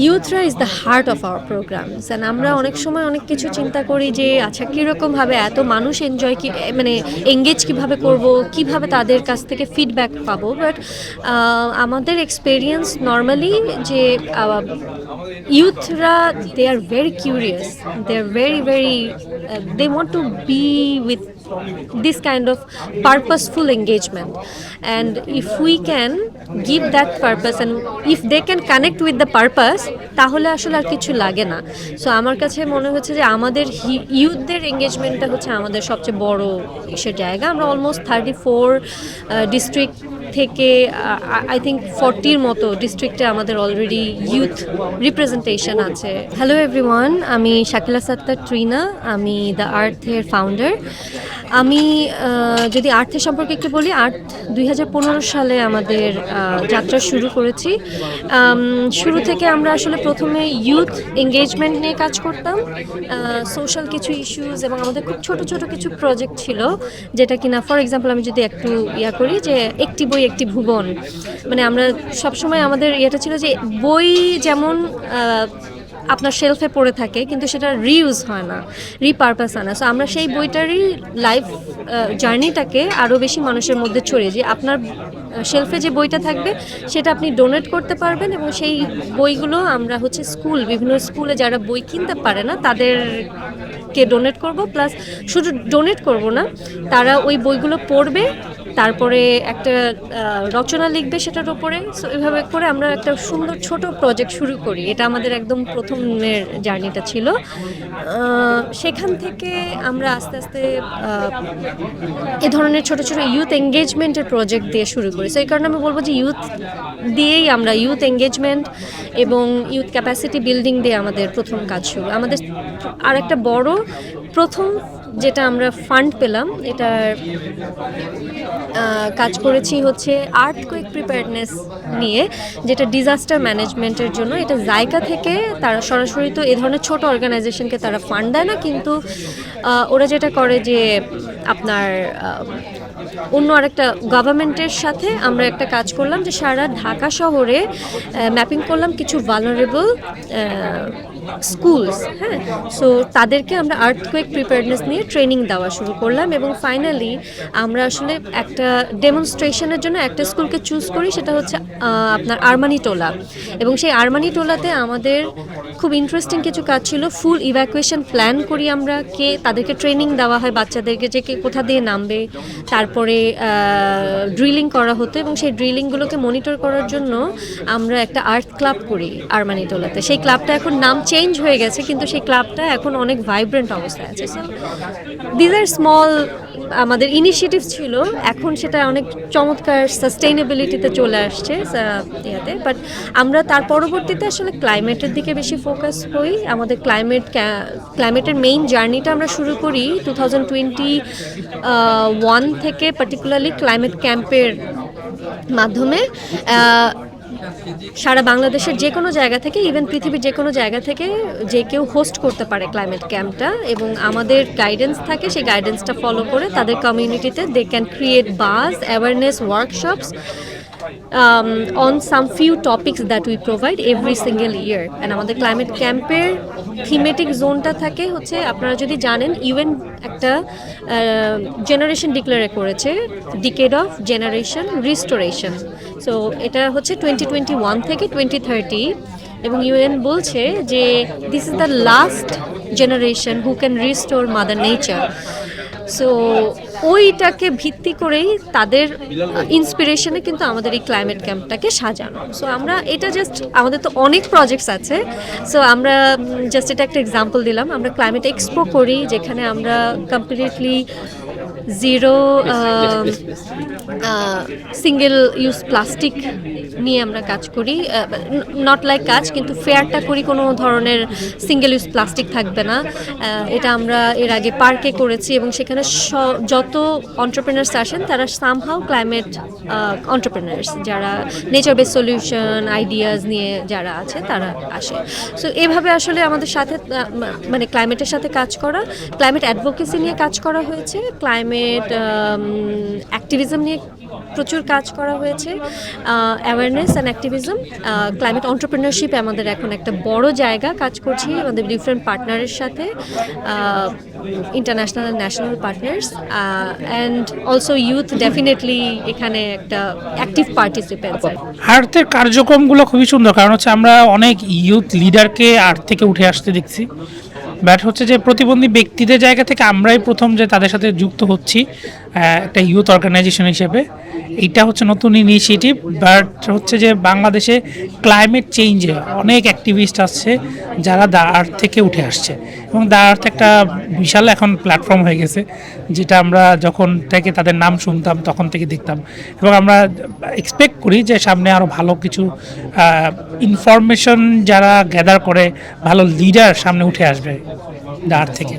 ইউথরা is the heart of our programs and আমরা অনেক সময় অনেক কিছু চিন্তা করি যে আচ্ছা কীরকমভাবে এত মানুষ এনজয় কি মানে এঙ্গেজ কীভাবে করব, কিভাবে তাদের কাছ থেকে ফিডব্যাক পাবো। বাট আমাদের এক্সপেরিয়েন্স নর্মালি যে ইউথরা they are very curious, they are very they want to be with this kind of purposeful engagement, and if we can give that purpose and if they can connect with the purpose তাহলে আসলে আর কিছু লাগে না। So আমার কাছে মনে হচ্ছে যে আমাদের ইউথদের এঙ্গেজমেন্টটা হচ্ছে আমাদের সবচেয়ে বড় ইসের জায়গা। আমরা অলমোস্ট 34 ডিস্ট্রিক্ট থেকে আই থিঙ্ক 40-র মতো ডিস্ট্রিক্টে আমাদের অলরেডি ইউথ রিপ্রেজেন্টেশন আছে। হ্যালো এভরিওয়ান, আমি শাকিলা সাত্তার ট্রিনা, আমি দ্য আর্থের ফাউন্ডার। আমি যদি আর্থের সম্পর্কে একটু বলি, আর্থ 2015 সালে আমাদের যাত্রা শুরু করেছি। শুরু থেকে আমরা আসলে প্রথমে ইউথ এঙ্গেজমেন্ট নিয়ে কাজ করতাম, সোশ্যাল কিছু ইস্যুস, এবং আমাদের খুব ছোট ছোট কিছু প্রজেক্ট ছিল যেটা কিনা ফর এক্সাম্পল আমি যদি একটু করি যে একটি বই একটি ভুবন, মানে আমরা সবসময় আমাদের ইয়েটা ছিল যে বই যেমন আপনার শেলফে পড়ে থাকে কিন্তু সেটা রিইউজ হয় না, রিপারপাস হয় না। সো আমরা সেই বইটারই লাইফ জার্নিটাকে আরও বেশি মানুষের মধ্যে ছড়িয়ে যে আপনার শেলফে যে বইটা থাকবে সেটা আপনি ডোনেট করতে পারবেন, এবং সেই বইগুলো আমরা হচ্ছে বিভিন্ন স্কুলে যারা বই কিনতে পারে না তাদেরকে ডোনেট করব, প্লাস শুধু ডোনেট করব না, তারা ওই বইগুলো পড়বে, তারপরে একটা রচনা লিখবে সেটার উপরে। সো এইভাবে করে আমরা একটা সুন্দর ছোট প্রজেক্ট শুরু করি। এটা আমাদের একদম প্রথমের জার্নিটা ছিল। সেখান থেকে আমরা আস্তে আস্তে এ ধরনের ছোট ছোট ইউথ এঙ্গেজমেন্টের প্রজেক্ট দিয়ে শুরু করি। সো এই কারণে আমি বলবো যে ইউথ দিয়েই আমরা ইউথ এঙ্গেজমেন্ট এবং ইউথ ক্যাপাসিটি বিল্ডিং দিয়ে আমাদের প্রথম কাজ শুরু। আমাদের আর একটা বড় প্রথম যেটা আমরা ফান্ড পেলাম, এটার কাজ করেছি হচ্ছে আর্থকুয়েক প্রিপেয়ারনেস নিয়ে, যেটা ডিজাস্টার ম্যানেজমেন্টের জন্য। এটা জায়গা থেকে তারা সরাসরি তো এ ধরনের ছোট অর্গানাইজেশনকে তারা ফান্ড দেয় না, কিন্তু ওরা যেটা করে যে আপনার অন্য আরেকটা গভর্নমেন্টের সাথে আমরা একটা কাজ করলাম যে সারা ঢাকা শহরে ম্যাপিং করলাম কিছু ভালনারেবল স্কুলস। হ্যাঁ, সো তাদেরকে আমরা আর্থকুয়েক প্রিপেয়ারনেস নিয়ে ট্রেনিং দেওয়া শুরু করলাম, এবং ফাইনালি আমরা আসলে একটা ডেমনস্ট্রেশনের জন্য একটা স্কুলকে চুজ করি, সেটা হচ্ছে আপনার আরমানিটোলা। এবং সেই আরমানিটোলাতে আমাদের খুব ইন্টারেস্টিং কিছু কাজ ছিল। ফুল ইভ্যাকুয়েশন প্ল্যান করি আমরা, তাদেরকে ট্রেনিং দেওয়া হয় বাচ্চাদেরকে যে কে কোথা দিয়ে নামবে, তারপরে ড্রিলিং করা হতো, এবং সেই ড্রিলিংগুলোকে মনিটর করার জন্য আমরা একটা আর্ট ক্লাব করি আরমানিটোলাতে। সেই ক্লাবটা এখন নাম চেঞ্জ হয়ে গেছে, কিন্তু সেই ক্লাবটা এখন অনেক ভাইব্রেন্ট অবস্থায় আছে। সো দিজ আর স্মল আমাদের ইনিশিয়েটিভ ছিল, এখন সেটা অনেক চমৎকার সাস্টেইনেবিলিটিতে চলে আসছে ইয়াতে। বাট আমরা তার পরবর্তীতে আসলে ক্লাইমেটের দিকে বেশি ফোকাস হই। আমাদের ক্লাইমেটের মেইন জার্নিটা আমরা শুরু করি 2021 থেকে, পার্টিকুলারলি ক্লাইমেট ক্যাম্পের মাধ্যমে। সারা বাংলাদেশের যে কোনো জায়গা থেকে, ইভেন পৃথিবীর যে কোনো জায়গা থেকে যে কেউ হোস্ট করতে পারে ক্লাইমেট ক্যাম্পটা, এবং আমাদের গাইডেন্স থাকে, সেই গাইডেন্সটা ফলো করে তাদের কমিউনিটিতে দে ক্যান ক্রিয়েট বাজ awareness workshops on some few topics that we provide every single year. and আমাদের ক্লাইমেট ক্যাম্পের থিমেটিক জোনটা থাকে হচ্ছে, আপনারা যদি জানেন ইউএন একটা জেনারেশন ডিক্লেয়ার করেছে, decade of generation restoration. So এটা হচ্ছে 2021 থেকে 2030, এবং ইউএন বলছে যে this is the last generation who can restore mother nature. So ওইটাকে ভিত্তি করেই তাদের ইন্সপিরেশনে কিন্তু আমাদের এই ক্লাইমেট ক্যাম্পটাকে সাজানো। সো আমরা এটা জাস্ট, আমাদের তো অনেক প্রজেক্টস আছে, সো আমরা জাস্ট এটা একটা এক্সাম্পল দিলাম। আমরা ক্লাইমেট এক্সপো করি, যেখানে আমরা completely zero single use plastic নিয়ে আমরা কাজ করি। নট লাইক কাজ, কিন্তু ফেয়ারটা করি কোনো ধরনের সিঙ্গেল ইউজ প্লাস্টিক থাকবে না। এটা আমরা এর আগে পার্কে করেছি, এবং সেখানে যত অন্টারপ্রেনার্স আসেন তারা সামহাউ ক্লাইমেট অন্টারপ্রেনার্স, যারা নেচার বেস সলিউশন আইডিয়াস নিয়ে যারা আছে তারা আসে। সো এভাবে আসলে আমাদের সাথে মানে ক্লাইমেটের সাথে কাজ করা, ক্লাইমেট অ্যাডভোকেসি নিয়ে কাজ করা হয়েছে, ক্লাইমেট অ্যাক্টিভিজম নিয়ে প্রচুর কাজ করা হয়েছে। Awareness and activism, climate entrepreneurship আমাদের এখন একটা বড় জায়গা, কাজ করছি আমাদের ডিফারেন্ট পার্টনারের সাথে, international and national partners, and also youth definitely এখানে একটা অ্যাক্টিভ পার্টিসিপেন্টস। আর্থের কার্যক্রমগুলো খুবই সুন্দর, কারণ হচ্ছে আমরা অনেক ইউথ লিডারকে আর্থ থেকে উঠে আসতে দেখছি। বাট হচ্ছে যে প্রতিবন্ধী ব্যক্তিদের জায়গা থেকে আমরাই প্রথম যে তাদের সাথে যুক্ত হচ্ছি একটা ইউথ অর্গানাইজেশন হিসেবে। এইটা হচ্ছে নতুন ইনিশিয়েটিভ। বাট হচ্ছে যে বাংলাদেশে ক্লাইমেট চেঞ্জে অনেক অ্যাক্টিভিস্ট আসছে যারা দ্য আর্থ থেকে উঠে আসছে, এবং দ্য আর্থ একটা বিশাল এখন প্ল্যাটফর্ম হয়ে গেছে, যেটা আমরা যখন থেকে তাদের নাম শুনতাম তখন থেকে দেখতাম। এবং আমরা এক্সপেক্ট করি যে সামনে আরও ভালো কিছু ইনফরমেশন যারা গ্যাদার করে, ভালো লিডার সামনে উঠে আসবে দ্য আর্থ থেকে।